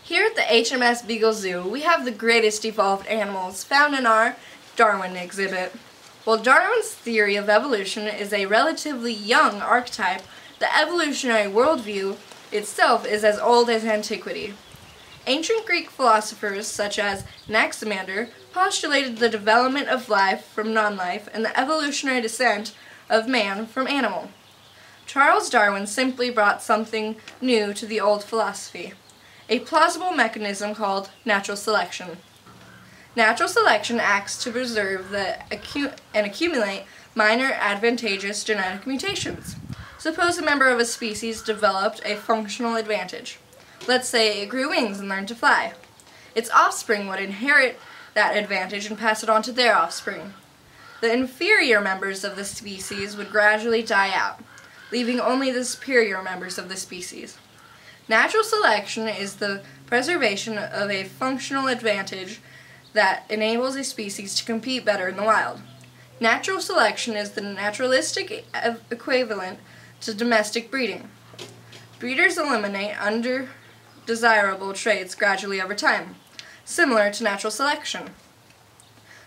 Here at the HMS Beagle Zoo, we have the greatest evolved animals found in our Darwin exhibit. While Darwin's theory of evolution is a relatively young archetype, the evolutionary worldview itself is as old as antiquity. Ancient Greek philosophers such as Anaximander postulated the development of life from non-life and the evolutionary descent of man from animal. Charles Darwin simply brought something new to the old philosophy, a plausible mechanism called natural selection. Natural selection acts to preserve and accumulate minor advantageous genetic mutations. Suppose a member of a species developed a functional advantage. Let's say it grew wings and learned to fly. Its offspring would inherit that advantage and pass it on to their offspring. The inferior members of the species would gradually die out, leaving only the superior members of the species. Natural selection is the preservation of a functional advantage that enables a species to compete better in the wild. Natural selection is the naturalistic equivalent to domestic breeding. Breeders eliminate undesirable traits gradually over time, similar to natural selection.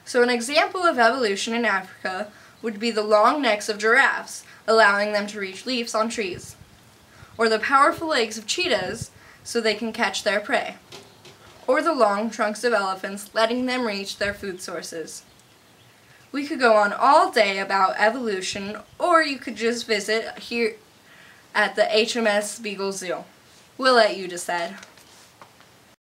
So an example of evolution in Africa would be the long necks of giraffes, allowing them to reach leaves on trees, or the powerful legs of cheetahs so they can catch their prey, or the long trunks of elephants letting them reach their food sources. We could go on all day about evolution, or you could just visit here at the HMS Beagle Zoo. We'll let you decide.